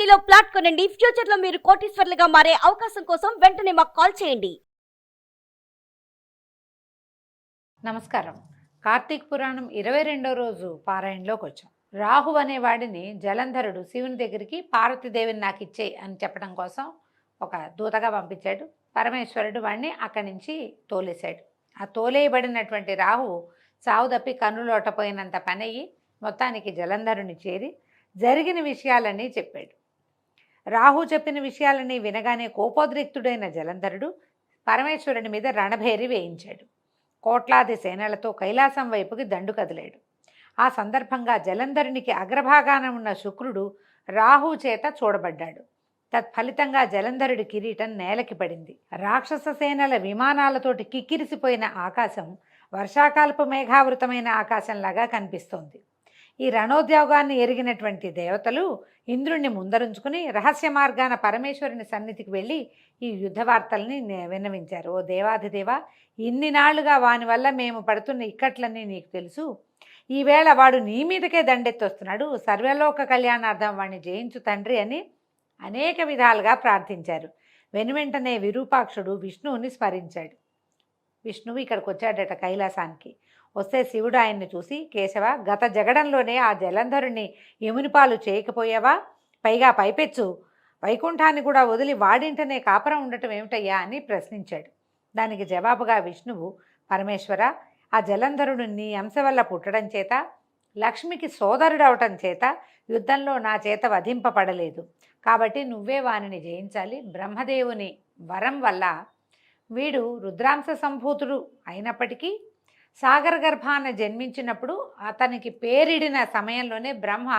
సిటీలో ప్లాట్ కొనండి. ఫ్యూచర్ లో మీరు కోటీశ్వర్లుగా మారే అవకాశం కోసం వెంటనే మాకు కాల్ చేయండి. నమస్కారం. కార్తీక పురాణం 22వ రోజు పారాయణలోకి వచ్చాం. రాహు అనేవాడిని జలంధరుడు శివుని దగ్గరికి పార్వతీదేవిని నాకు ఇచ్చేయి అని చెప్పడం కోసం ఒక దూతగా పంపించాడు. పరమేశ్వరుడు వాడిని అక్కడి నుంచి తోలేశాడు. ఆ తోలేయబడినటువంటి రాహు సావు తప్పి కన్నులోటపోయినంత పని అయ్యి మొత్తానికి జలంధరుని చేరి జరిగిన విషయాలన్నీ చెప్పాడు. రాహు చెప్పిన విషయాలన్నీ వినగానే కోపోద్రిక్తుడైన జలంధరుడు పరమేశ్వరుని మీద రణభేరి వేయించాడు. కోట్లాది సేనలతో కైలాసం వైపుకి దండు కదిలాడు. ఆ సందర్భంగా జలంధరునికి అగ్రభాగాన ఉన్న శుక్రుడు రాహు చేత చూడబడ్డాడు. తత్ఫలితంగా జలంధరుడి కిరీటం నేలకి పడింది. రాక్షస సేనల విమానాలతోటి కిక్కిరిసిపోయిన ఆకాశం వర్షాకాలపు మేఘావృతమైన ఆకాశంలాగా కనిపిస్తోంది. ఈ రణోద్యోగాన్ని ఎరిగినటువంటి దేవతలు ఇంద్రుణ్ణి ముందరుంచుకుని రహస్య మార్గాన పరమేశ్వరుని సన్నిధికి వెళ్ళి ఈ యుద్ధ వార్తల్ని విన్నవించారు. ఓ దేవాధిదేవ, ఇన్ని నాళ్లుగా వాని వల్ల మేము పడుతున్న ఇక్కట్లన్నీ నీకు తెలుసు. ఈవేళ వాడు నీ మీదకే దండెత్తొస్తున్నాడు. సర్వలోక కళ్యాణార్థం వాడిని జయించు తండ్రి అని అనేక విధాలుగా ప్రార్థించారు. వెనువెంటనే విరూపాక్షుడు విష్ణువుని స్మరించాడు. విష్ణువు ఇక్కడికి వచ్చాడట కైలాసానికి. వస్తే శివుడు ఆయన్ని చూసి, కేశవ, గత జగడంలోనే ఆ జలంధరుణ్ణి యమునిపాలు చేయకపోయావా? పైగా పైపెచ్చు వైకుంఠాన్ని కూడా వదిలి వాడింటనే కాపురం ఉండటం ఏమిటయ్యా అని ప్రశ్నించాడు. దానికి జవాబుగా విష్ణువు, పరమేశ్వర, ఆ జలంధరుడు నీ అంశ వల్ల పుట్టడం చేత, లక్ష్మికి సోదరుడవటం చేత యుద్ధంలో నా చేత వధింపబడలేదు. కాబట్టి నువ్వే వానిని జయించాలి. బ్రహ్మదేవుని వరం వల్ల వీడు రుద్రాంశ సంభూతుడు అయినప్పటికీ సాగర గర్భాన జన్మించినప్పుడు అతనికి పేరిడిన సమయంలోనే బ్రహ్మ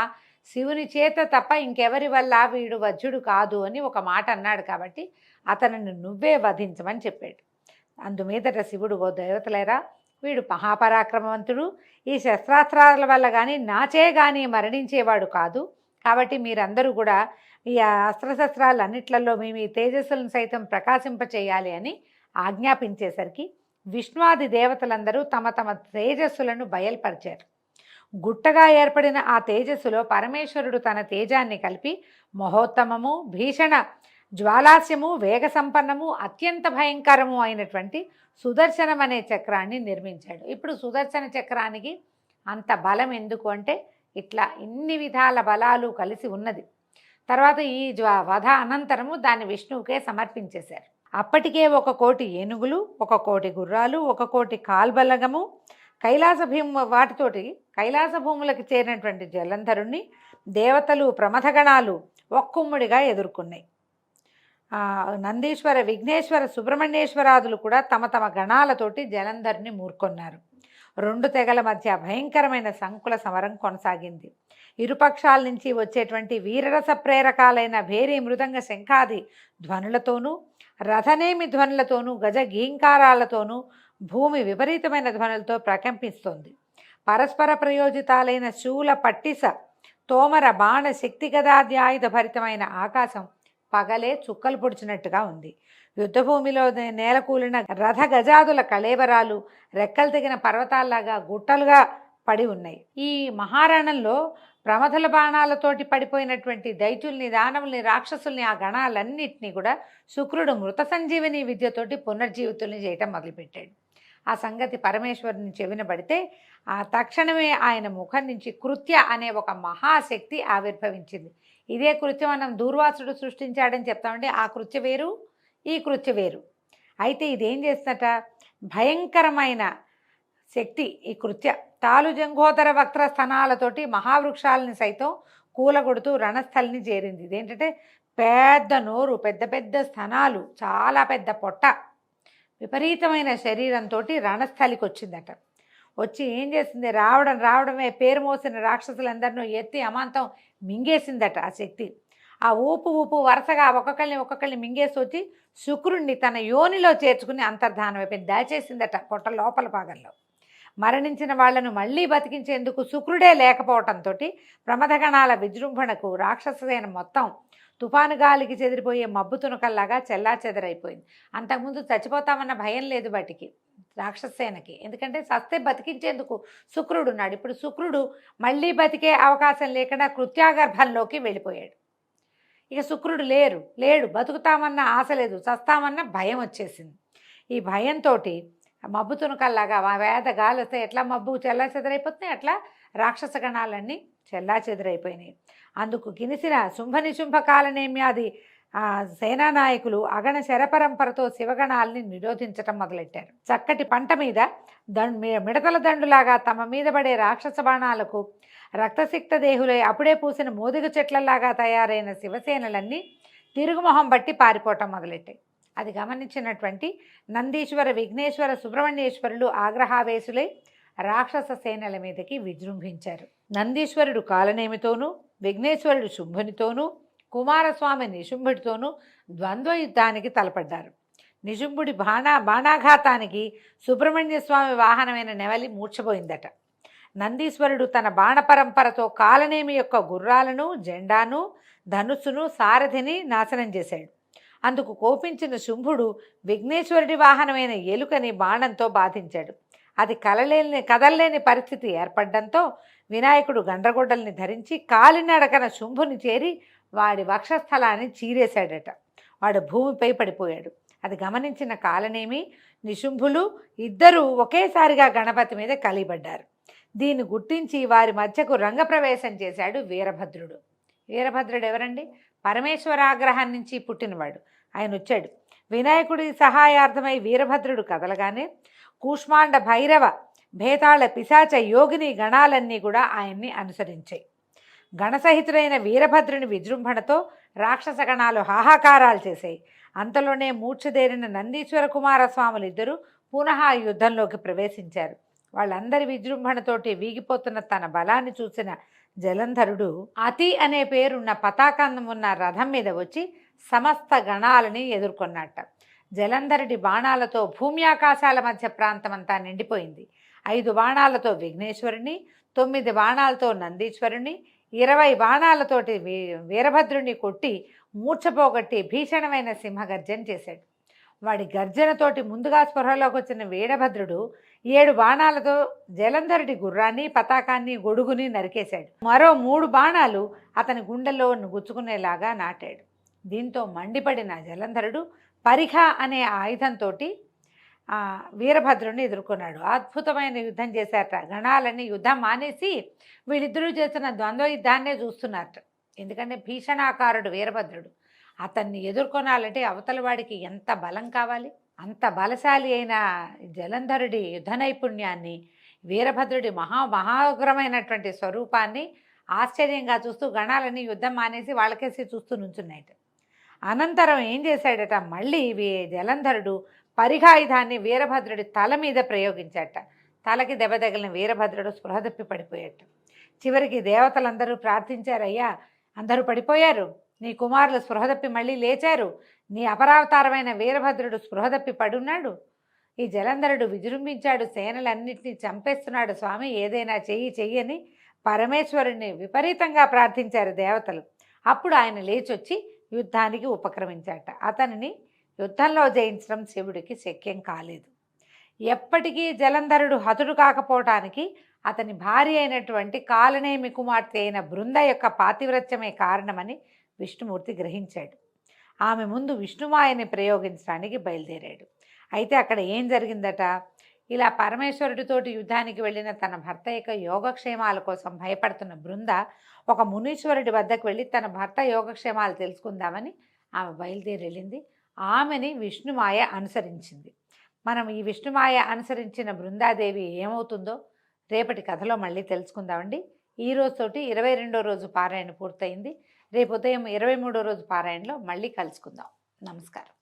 శివుని చేత తప్ప ఇంకెవరి వల్ల వీడు వజ్రుడు కాదు అని ఒక మాట అన్నాడు. కాబట్టి అతనిని నువ్వే వధించమని చెప్పాడు. అందుమీదట శివుడు, ఓ దేవతలేరా, వీడు మహాపరాక్రమవంతుడు, ఈ శస్త్రాస్త్రాల వల్ల కానీ నాచే కానీ మరణించేవాడు కాదు. కాబట్టి మీరందరూ కూడా ఈ అస్త్రశస్త్రాలన్నిట్లలో మేము ఈ తేజస్సులను సైతం ప్రకాశింపచేయాలి అని ఆజ్ఞాపించేసరికి విష్ణువాది దేవతలందరూ తమ తమ తేజస్సులను బయల్పరిచారు. గుట్టగా ఏర్పడిన ఆ తేజస్సులో పరమేశ్వరుడు తన తేజాన్ని కలిపి మహోత్తమము, భీషణ జ్వాలాస్యము, వేగ సంపన్నము, అత్యంత భయంకరము అయినటువంటి సుదర్శనం అనే చక్రాన్ని నిర్మించాడు. ఇప్పుడు సుదర్శన చక్రానికి అంత బలం ఎందుకు అంటే ఇట్లా ఇన్ని విధాల బలాలు కలిసి ఉన్నది. తర్వాత ఈ వధ అనంతరము దాన్ని విష్ణువుకే సమర్పించేశారు. అప్పటికే 1,000,000 ఏనుగులు, 1,000,000 గుర్రాలు, 1,000,000 కాల్బలగము, వాటితోటి కైలాస భూములకు చేరినటువంటి జలంధరుణ్ణి దేవతలు, ప్రమథగణాలు ఒక్కుమ్ముడిగా ఎదుర్కొన్నాయి. నందీశ్వర, విఘ్నేశ్వర, సుబ్రహ్మణ్యేశ్వరాదులు కూడా తమ తమ గణాలతోటి జలంధరుని మూర్కొన్నారు. 2 తెగల మధ్య భయంకరమైన సంకుల సమరం కొనసాగింది. ఇరుపక్షాల నుంచి వచ్చేటువంటి వీరరస ప్రేరకాలైన భేరీ, మృదంగ, శంఖాది ధ్వనులతోనూ, రథనేమి ధ్వనులతోనూ, గజ గీంకారాలతోనూ భూమి విపరీతమైన ధ్వనులతో ప్రకంపిస్తోంది. పరస్పర ప్రయోజితాలైన శూల, పట్టిస, తోమర, బాణ, శక్తిగదాద్యాయుధ భరితమైన ఆకాశం పగలే చుక్కలు పొడిచినట్టుగా ఉంది. యుద్ధభూమిలో నేలకూలిన రథ గజాదుల కళేబరాలు రెక్కలు తెగిన పర్వతాల్లాగా గుట్టలుగా పడి ఉన్నాయి. ఈ మహారణంలో ప్రమథల బాణాలతోటి పడిపోయినటువంటి దైత్యుల్ని, దానవుల్ని, రాక్షసుల్ని, ఆ గణాలన్నింటినీ కూడా శుక్రుడు మృత సంజీవని విద్యతోటి పునర్జీవితుల్ని చేయటం మొదలుపెట్టాడు. ఆ సంగతి పరమేశ్వరుని చెవిన పడితే ఆ తక్షణమే ఆయన ముఖం నుంచి కృత్య అనే ఒక మహాశక్తి ఆవిర్భవించింది. ఇదే కృత్యం మనం దూర్వాసుడు సృష్టించాడని చెప్తామంటే ఆ కృత్య వేరు, ఈ కృత్య వేరు. అయితే ఇదేం చేస్తుందట, భయంకరమైన శక్తి ఈ కృత్య. తాలు జంఘోదర వక్ర స్థనాలతోటి మహావృక్షాలని సైతం కూలగొడుతూ రణస్థలిని చేరింది. ఇదేంటంటే పెద్ద నోరు, పెద్ద పెద్ద స్థనాలు, చాలా పెద్ద పొట్ట, విపరీతమైన శరీరంతో రణస్థలికి వచ్చిందట. వచ్చి ఏం చేసింది, రావడమే పేరు మోసిన రాక్షసులందరినూ ఎత్తి అమాంతం మింగేసిందట ఆ శక్తి. ఆ ఊపు వరుసగా ఒక్కొక్కరిని మింగేసి వచ్చి శుక్రుణ్ణి తన యోనిలో చేర్చుకుని అంతర్ధానం అయిపోయింది, దాచేసిందట పొట్ట లోపల భాగంలో. మరణించిన వాళ్లను మళ్ళీ బతికించేందుకు శుక్రుడే లేకపోవటంతో ప్రమథగణాల విజృంభణకు రాక్షససేన మొత్తం తుఫాను గాలికి చెదిరిపోయే మబ్బు తునకల్లాగా చెల్లాచెదరైపోయింది. అంతకుముందు చచ్చిపోతామన్న భయం లేదు వాటికి, రాక్షసేనకి. ఎందుకంటే సస్తే బతికించేందుకు శుక్రుడు ఉన్నాడు. ఇప్పుడు శుక్రుడు మళ్ళీ బతికే అవకాశం లేకుండా కృత్యాగర్భంలోకి వెళ్ళిపోయాడు. ఇక శుక్రుడు లేడు, బతుకుతామన్న ఆశ లేదు, చస్తామన్న భయం వచ్చేసింది. ఈ భయంతో మబ్బు తునకల్లాగా వేద గాలి వస్తే ఎట్లా మబ్బు చెల్లా చెదరైపోతున్నాయి, అట్లా రాక్షస గణాలన్నీ చెల్లా చెదరైపోయినాయి. అందుకు గినిసిన శుంభ కాలనేమ్యాది సేనానాయకులు అగణ శరపరంపరతో శివగణాలని నిరోధించటం మొదలెట్టారు. చక్కటి పంట మీద మిడతల దండులాగా తమ మీద పడే రాక్షస బాణాలకు రక్తసిక్త దేహులై అప్పుడే పూసిన మోదుగ చెట్లలాగా తయారైన శివసేనలన్నీ తిరుగుమొహం బట్టి పారిపోవటం మొదలెట్టాయి. అది గమనించినటువంటి నందీశ్వర, విఘ్నేశ్వర, సుబ్రహ్మణ్యేశ్వరులు ఆగ్రహావేశులై రాక్షస సేనల మీదకి విజృంభించారు. నందీశ్వరుడు కాలనేమితోనూ, విఘ్నేశ్వరుడు శుంభునితోనూ, కుమారస్వామి నిశుంభుడితోనూ ద్వంద్వ యుద్ధానికి తలపడ్డారు. నిశుంభుడి బాణాఘాతానికి సుబ్రహ్మణ్య స్వామి వాహనమైన నెవలి మూర్ఛపోయిందట. నందీశ్వరుడు తన బాణపరంపరతో కాలనేమి యొక్క గుర్రాలను, జెండాను, ధనుస్సును, సారథిని నాశనం చేశాడు. అందుకు కోపించిన శుంభుడు విఘ్నేశ్వరుడి వాహనమైన ఎలుకని బాణంతో బాధించాడు. అది కదలలేని పరిస్థితి ఏర్పడడంతో వినాయకుడు గండ్రగొడ్డల్ని ధరించి కాలినడకన శుంభుని చేరి వాడి వక్షస్థలాన్ని చీరేశాడట. వాడు భూమిపై పడిపోయాడు. అది గమనించిన కాలనేమి, నిశుంభులు ఇద్దరూ ఒకేసారిగా గణపతి మీద కలిపడ్డారు. దీన్ని గుర్తించి వారి మధ్యకు రంగప్రవేశం చేశాడు వీరభద్రుడు. వీరభద్రుడు ఎవరండి? పరమేశ్వరాగ్రహం నుంచి పుట్టినవాడు. ఆయన వచ్చాడు. వినాయకుడి సహాయార్థమై వీరభద్రుడు కదలగానే కూష్మాండ, భైరవ, భేతాళ, పిశాచ, యోగిని గణాలన్నీ కూడా ఆయన్ని అనుసరించాయి. గణసహితుడైన వీరభద్రుని విజృంభణతో రాక్షస గణాలు హాహాకారాలు చేశాయి. అంతలోనే మూర్ఛదేరిన నందీశ్వర కుమారస్వాములు ఇద్దరు పునః యుద్ధంలోకి ప్రవేశించారు. వాళ్ళందరి విజృంభణతోటి వీగిపోతున్న తన బలాన్ని చూసిన జలంధరుడు అతి అనే పేరున్న పతాకం ఉన్న రథం మీద వచ్చి సమస్త గణాలని ఎదుర్కొన్నట్ట. జలంధరుడి బాణాలతో భూమి ఆకాశాల మధ్య ప్రాంతమంతా నిండిపోయింది. 5 బాణాలతో విఘ్నేశ్వరుని, 9 బాణాలతో నందీశ్వరుని, 20 బాణాలతోటి వీరభద్రుని కొట్టి మూర్ఛపోగొట్టి భీషణమైన సింహగర్జన చేశాడు. వాడి గర్జనతోటి ముందుగా స్పృహలోకి వచ్చిన వీరభద్రుడు 7 బాణాలతో జలంధరుడి గుర్రాన్ని, పతాకాన్ని, గొడుగుని నరికేశాడు. మరో 3 బాణాలు అతని గుండెల్లో గుచ్చుకునేలాగా నాటాడు. దీంతో మండిపడిన జలంధరుడు పరిఖ అనే ఆయుధంతో వీరభద్రుని ఎదుర్కొన్నాడు. అద్భుతమైన యుద్ధం చేశారట. గణాలని యుద్ధం మానేసి వీళ్ళిద్దరూ చేసిన ద్వంద్వ యుద్ధాన్నే చూస్తున్నారట. ఎందుకంటే భీషణాకారుడు వీరభద్రుడు. అతన్ని ఎదుర్కొనాలంటే అవతల వాడికి ఎంత బలం కావాలి? అంత బలశాలి అయిన జలంధరుడి యుద్ధ నైపుణ్యాన్ని, వీరభద్రుడి మహాగ్రమైనటువంటి స్వరూపాన్ని ఆశ్చర్యంగా చూస్తూ గణాలని యుద్ధం మానేసి వాళ్ళకేసి చూస్తూ నుంచున్నాయట. అనంతరం ఏం చేశాడట, మళ్ళీ జలంధరుడు పరిఘాయుధాన్ని వీరభద్రుడి తల మీద ప్రయోగించాట. తలకి దెబ్బ తగిలిన వీరభద్రుడు స్పృహ తప్పి పడిపోయాట. చివరికి దేవతలందరూ ప్రార్థించారయ్యా, అందరూ పడిపోయారు, నీ కుమారులు స్పృహ తప్పి మళ్ళీ లేచారు, నీ అపరావతారమైన వీరభద్రుడు స్పృహ తప్పి పడున్నాడు, ఈ జలంధరుడు విజృంభించాడు, సేనలన్నింటినీ చంపేస్తున్నాడు, స్వామి ఏదైనా చెయ్యని పరమేశ్వరుణ్ణి విపరీతంగా ప్రార్థించారు దేవతలు. అప్పుడు ఆయన లేచొచ్చి యుద్ధానికి ఉపక్రమించాట. అతనిని యుద్ధంలో జయించడం శివుడికి శక్యం కాలేదు. ఎప్పటికీ జలంధరుడు హతుడు కాకపోవటానికి అతని భార్య అయినటువంటి కాలనేమి కుమార్తె అయిన బృంద యొక్క పాతివ్రత్యమే కారణమని విష్ణుమూర్తి గ్రహించాడు. ఆమె ముందు విష్ణుమాయని ప్రయోగించడానికి బయలుదేరాడు. అయితే అక్కడ ఏం జరిగిందట, ఇలా పరమేశ్వరుడితోటి యుద్ధానికి వెళ్ళిన తన భర్త యొక్క యోగక్షేమాల కోసం భయపడుతున్న బృంద ఒక మునీశ్వరుడి వద్దకు వెళ్ళి తన భర్త యోగక్షేమాలు తెలుసుకుందామని ఆమె బయలుదేరి వెళ్ళింది. ఆమెని విష్ణుమాయ అనుసరించింది. మనం ఈ విష్ణుమాయ అనుసరించిన బృందాదేవి ఏమవుతుందో రేపటి కథలో మళ్ళీ తెలుసుకుందామండి. ఈ రోజుతోటి 22వ రోజు పారాయణ పూర్తయింది. రేపు ఉదయం 23వ రోజు పారాయణలో మళ్ళీ కలుసుకుందాం. నమస్కారం.